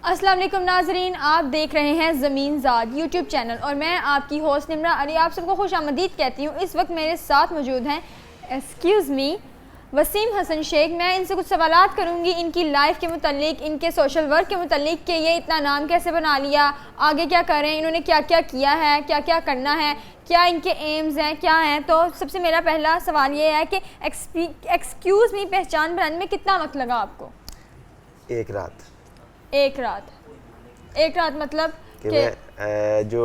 अस्सलाम वालेकुम नाजरीन, आप देख रहे हैं ज़मीन ज़ाद यूट्यूब चैनल और मैं आपकी होस्ट निम्रा अली आप सबको खुश आमदीद कहती हूँ। इस वक्त मेरे साथ मौजूद हैं एक्सक्यूज़ मी वसीम हसन शेख। मैं इनसे कुछ सवालात करूँगी इनकी लाइफ के मुतल्लिक, इनके सोशल वर्क के मुतल्लिक कि ये इतना नाम कैसे बना लिया, आगे क्या करें, इन्होंने क्या क्या किया है, क्या क्या करना है, क्या इनके एम्स हैं, क्या हैं। तो सबसे मेरा पहला सवाल ये है कि एक्सक्यूज़ मी पहचान बनाने में कितना वक्त लगा आपको? एक रात। एक रात मतलब कि मैं जो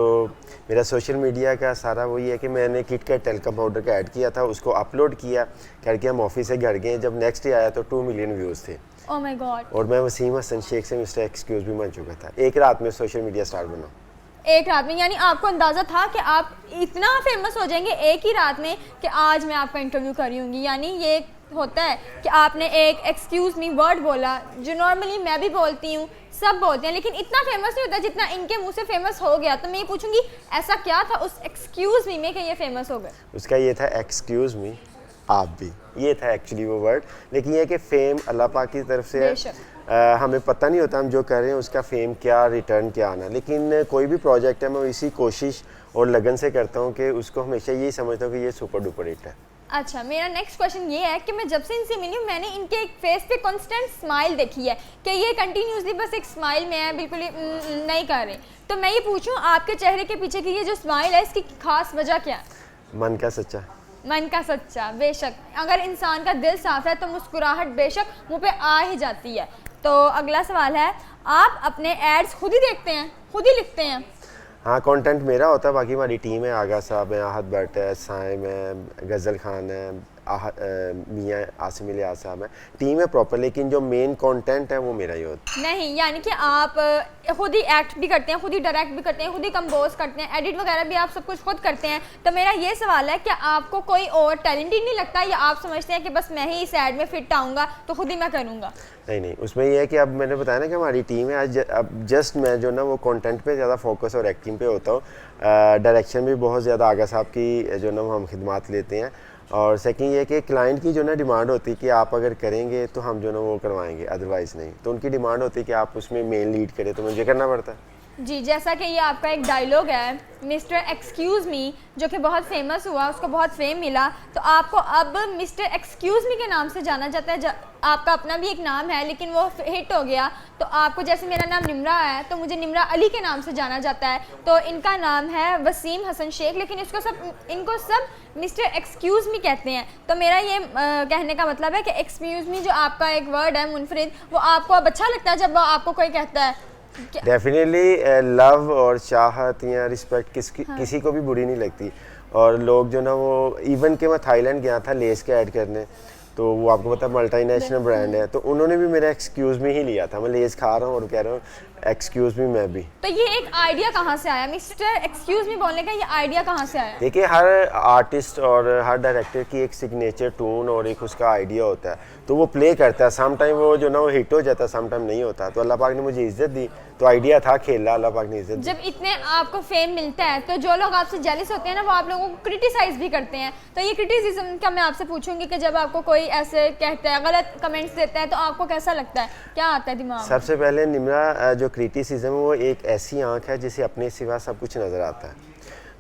मेरा सोशल मीडिया का सारा वही है कि मैंने किटकैट टेल्का पाउडर का ऐड किया था, उसको अपलोड किया करके हम ऑफिस से घर गए। जब नेक्स्ट डे आया तो 2 मिलियन व्यूज़ थे। Oh my God. और मैं वसीम हसन शेख से मिस्टर एक्सक्यूज़ भी बन चुका था। एक रात में सोशल मीडिया स्टार बना। एक रात में, यानी आपको अंदाज़ा था कि आप इतना फेमस हो जाएंगे एक ही रात में कि आज मैं आपका इंटरव्यू कर रही हूँगी। यानी ये होता है कि आपने एक एक्सक्यूज़ मी वर्ड बोला जो नॉर्मली मैं भी बोलती हूँ, सब बोलते हैं, लेकिन इतना फेमस नहीं होता जितना इनके मुंह से फेमस हो गया। तो मैं ये पूछूंगी ऐसा क्या था उस एक्सक्यूज़ मी में कि ये फेमस हो गए? उसका ये था एक्सक्यूज़ मी आप भी, ये था एक्चुअली वो वर्ड। लेकिन ये कि फ़ेम अल्लाह पाक की तरफ से है, हमें पता नहीं होता हम जो कर रहे हैं उसका फ़ेम क्या, रिटर्न क्या आना। लेकिन कोई भी प्रोजेक्ट है मैं इसी कोशिश और लगन से करता हूँ कि उसको हमेशा यही समझता हूँ कि ये सुपर डुपर हिट है। अच्छा, मेरा नेक्स्ट क्वेश्चन ये है कि मैं जब से इनसे मिली हूँ मैंने इनके एक फेस पे कांस्टेंट स्माइल देखी है कि ये कंटिन्यूसली बस एक स्माइल में है, बिल्कुल नहीं कर रहे। तो मैं ये पूछूं आपके चेहरे के पीछे की ये जो स्माइल है इसकी खास वजह क्या है? मन का सच्चा। मन का सच्चा, बेशक अगर इंसान का दिल साफ है तो मुस्कुराहट बेशक मुँह पे आ ही जाती है। तो अगला सवाल है, आप अपने एड्स खुद ही देखते हैं, खुद ही लिखते हैं? हाँ, कंटेंट मेरा होता है, बाकी हमारी टीम है, आगा साहब है, आहद भट्ट है, साइम है, गज़ल खान है, मियाँ आसिम इलियास साहब है, टीम है प्रॉपर। लेकिन जो मेन कंटेंट है वो मेरा ही होता है। नहीं, यानी कि आप खुद ही एक्ट भी करते हैं, खुद ही डायरेक्ट भी करते हैं, खुद ही कंपोज करते हैं, एडिट वगैरह भी आप सब कुछ खुद करते हैं। तो मेरा ये सवाल है कि आपको कोई और टैलेंटेड नहीं लगता या आप समझते हैं कि बस मैं ही इस एड में फिट आऊँगा तो खुद ही मैं करूँगा? नहीं, उसमें ये है कि अब मैंने बताया ना कि हमारी टीम है, आज अब जस्ट मैं जो ना वो कंटेंट पे ज़्यादा फोकस और एक्टिंग पे होता हूँ। डायरेक्शन भी बहुत ज़्यादा आगा साहब की जो ना वो हम खिदमात लेते हैं। और सेकंड ये कि क्लाइंट की जो ना डिमांड होती है कि आप अगर करेंगे तो हम जो ना वो करवाएंगे, अदरवाइज़ नहीं। तो उनकी डिमांड होती है कि आप उसमें मेन लीड करें, तो मुझे करना पड़ता है। जी, जैसा कि ये आपका एक डायलॉग है मिस्टर एक्सक्यूज़ मी जो कि बहुत फेमस हुआ, उसको बहुत फेम मिला, तो आपको अब मिस्टर एक्सक्यूज़ मी के नाम से जाना जाता है। आपका अपना भी एक नाम है लेकिन वो हिट हो गया, तो आपको जैसे मेरा नाम निम्रा है तो मुझे निम्रा अली के नाम से जाना जाता है। तो इनका नाम है वसीम हसन शेख, लेकिन इनको सब मिस्टर एक्सक्यूज़ मी कहते हैं। तो मेरा ये कहने का मतलब है कि एक्सक्यूज़ मी जो आपका एक वर्ड है मुनफरिद, वो आपको अब अच्छा लगता है जब वो आपको कोई कहता है? डेफिनेटली लव और चाहत या रिस्पेक्ट किसी को भी बुरी नहीं लगती। और लोग जो ना वो इवन के मैं थाईलैंड गया था लेस के ऐड करने, तो वो आपको पता मल्टीनेशनल ब्रांड है, तो उन्होंने भी मेरा एक्सक्यूज़ मी ही लिया था। मैं लेस खा रहा हूँ और कह रहा हूँ एक्सक्यूज़ मी मैं भी। तो ये एक आइडिया कहाँ से आया मिस्टर एक्सक्यूज़ मी बोलने का? ये आइडिया कहाँ से आया? देखिए, हर आर्टिस्ट और हर डायरेक्टर की एक सिग्नेचर टून और एक उसका आइडिया होता है, तो वो प्ले करता है। सम टाइम वो जो ना वो हिट हो जाता है, सम टाइम नहीं होता। तो अल्लाह पाक ने मुझे इज्जत दी, तो आइडिया था खेला, अल्लाह पाक ने इज्जत दी। जब इतने आपको फेम मिलता है तो जो लोग आपसे जेलस होते हैं ना वो आप लोगों को क्रिटिसाइज भी करते हैं। तो ये क्रिटिसिज्म का मैं आपसे पूछूंगी कि जब आपको कोई ऐसे कहता है, गलत कमेंट्स देता है, तो आपको कैसा लगता है, क्या आता है दिमाग में? सबसे पहले निम्रा, जो क्रिटिसिज्म है वो एक ऐसी आंख है जिसे अपने सिवा सब कुछ नज़र आता है।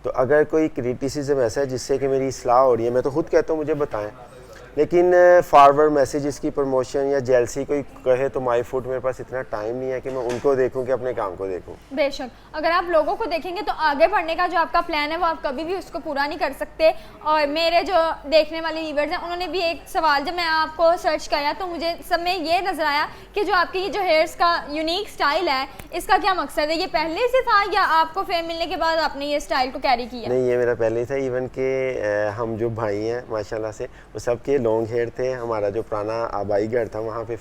तो अगर कोई क्रिटिसिज्म ऐसा है जिससे कि मेरी इस्लाह हो रही है, मैं तो खुद कहता हूँ मुझे बताएं। लेकिन फॉरवर्ड मैसेजेस की प्रमोशन या जेलसी कोई कहे तो माई फुट, मेरे पास इतना टाइम नहीं है कि मैं उनको देखूं कि अपने काम को देखूं। बेशक अगर आप लोगों को देखेंगे तो आगे बढ़ने का जो आपका प्लान है वो आप कभी भी उसको पूरा नहीं कर सकते। और मेरे जो देखने वाले व्यूअर्स हैं उन्होंने भी एक सवाल, जब मैं आपको सर्च किया तो मुझे सब में ये नज़र आया कि जो आपकी ये जो हेयर्स का यूनिक स्टाइल है इसका क्या मकसद है? ये पहले से था या आपको फेम मिलने के बाद आपने ये स्टाइल को कैरी किया? नहीं, ये मेरा पहले ही था। इवन के हम जो भाई हैं माशाल्लाह से वो सबके लॉन्ग हेयर थे। हमारा जो पुराना आबाई घर था वहाँ पे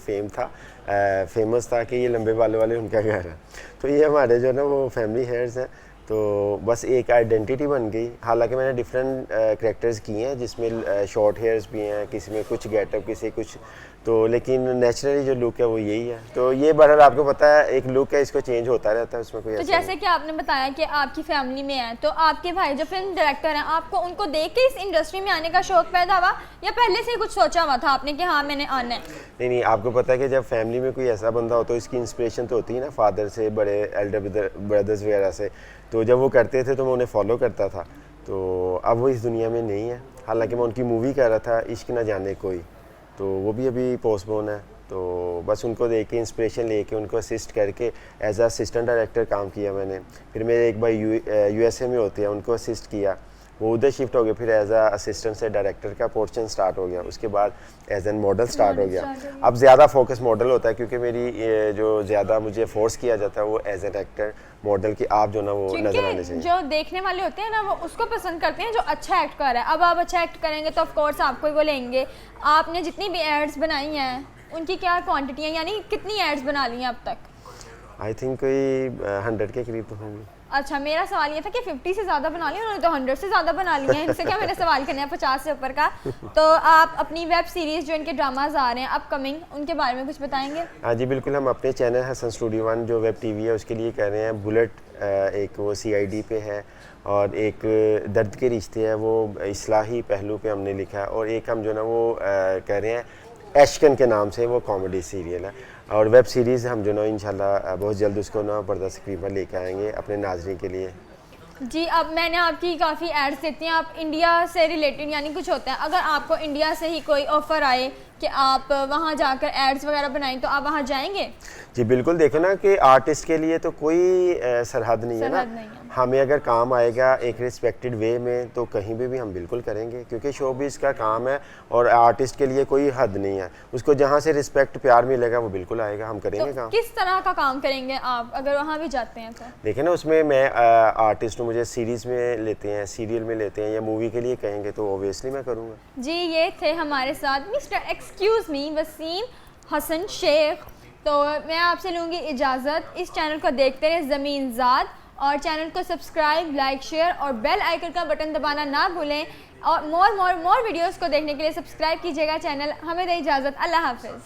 फेमस था कि ये लंबे बालों वाले उनका घर है। तो ये हमारे जो ना वो फैमिली हेयर्स हैं, तो बस एक आइडेंटिटी बन गई। हालांकि मैंने डिफरेंट करैक्टर्स किए हैं जिसमें शॉर्ट हेयर्स भी हैं, किसी में कुछ गेटअप, किसी कुछ। तो लेकिन नेचुरली जो लुक है वो यही है। तो ये बहरहाल आपको पता है एक लुक है, इसको चेंज होता रहता है, उसमें कोई तो ऐसा जैसे कि आपने बताया कि आपकी फैमिली में है, तो आपके भाई जो फिल्म डायरेक्टर हैं, आपको उनको देख के इस इंडस्ट्री में आने का शौक पैदा हुआ या पहले से ही कुछ सोचा हुआ था आपने कि हाँ मैंने आना है? नहीं, आपको पता है कि जब फैमिली में कोई ऐसा बंदा हो तो इसकी इंस्पिरेशन तो होती है ना, फादर से, बड़े एल्डर ब्रदर्स वगैरह से। तो जब वो करते थे तो मैं उन्हें फॉलो करता था। तो अब वो इस दुनिया में नहीं है, हालांकि मैं उनकी मूवी कर रहा था इश्क न जाने कोई, तो वो भी अभी पोस्टपोन है। तो बस उनको देख के इंस्पिरेशन लेके उनको असिस्ट करके एज असिस्टेंट डायरेक्टर काम किया मैंने। फिर मेरे एक भाई USA में होते हैं, उनको असिस्ट किया, वो उधर शिफ्ट हो गए। फिर एज अ असिस्टेंट से डायरेक्टर का पोर्शन स्टार्ट हो गया, उसके बाद एज एन मॉडल स्टार्ट हो गया। अब ज़्यादा फोकस मॉडल होता है, क्योंकि मेरी जो ज़्यादा मुझे फोर्स किया जाता है वो एज एन एक्टर मॉडल की आप जो ना वो नजर आने चाहिए। जो देखने वाले होते हैं ना वो उसको पसंद करते हैं जो अच्छा एक्ट कर रहा है। अब आप अच्छा एक्ट करेंगे तो ऑफ कोर्स आपको ही वो लेंगे। आपने जितनी भी एड्स बनाई हैं उनकी क्या क्वांटिटी है, यानी कितनी एड्स बना ली हैं अब तक? आई थिंक कोई 100 के करीब तो होंगी। अच्छा, मेरा सवाल ये था कि 50 से ज़्यादा बना ली, उन्होंने तो 100 से ज़्यादा बना ली हैं। इनसे क्या मैंने सवाल करना है 50 से ऊपर का। तो आप अपनी वेब सीरीज़ जो इनके ड्रामाज आ रहे हैं अपकमिंग, उनके बारे में कुछ बताएंगे? हाँ जी बिल्कुल, हम अपने चैनल हसन स्टूडियो 1 जो वेब टीवी है उसके लिए कर रहे हैं बुलेट, एक वो CID पे है, और एक दर्द के रिश्ते है वो इस्लाही पहलू पे हमने लिखा है, और एक हम जो ना वो कर रहे हैं एशकन के नाम से, वो कॉमेडी सीरियल है। और वेब सीरीज़ हम जो ना इंशाल्लाह बहुत जल्द उसको ना पर्दा स्क्रीन पर लेके आएंगे अपने नाज़रीन के लिए। जी, अब मैंने आपकी काफ़ी एड्स देखती हैं, आप इंडिया से रिलेटेड यानी कुछ होता है, अगर आपको इंडिया से ही कोई ऑफ़र आए कि आप वहाँ जाकर एड्स वगैरह बनाएं तो आप वहाँ जाएंगे? जी बिल्कुल, देखो ना कि आर्टिस्ट के लिए तो कोई सरहद नहीं है ना। हमें अगर काम आएगा एक रिस्पेक्टेड वे में तो कहीं भी हम बिल्कुल करेंगे, क्योंकि शोबिज़ का काम है और आर्टिस्ट के लिए कोई हद नहीं है। उसको जहाँ से रिस्पेक्ट प्यार मिलेगा वो बिल्कुल आएगा, हम करेंगे तो काम। किस तरह का काम करेंगे आप अगर वहाँ भी जाते हैं तो? देखिए ना, उसमें मैं आर्टिस्ट हूँ, मुझे सीरीज़ में लेते हैं, सीरियल में लेते हैं, या मूवी के लिए कहेंगे तो ओबियसली मैं करूँगा। जी, ये थे हमारे साथ mister excuse me Waseem Hasan Sheikh. तो मैं आपसे लूँगी इजाज़त। इस चैनल को देखते रहे ज़मीन ज़ाद, और चैनल को सब्सक्राइब, लाइक, शेयर और बेल आइकन का बटन दबाना ना भूलें। और मोर वीडियोस को देखने के लिए सब्सक्राइब कीजिएगा चैनल। हमें दे इजाज़त, अल्लाह हाफ़िज़।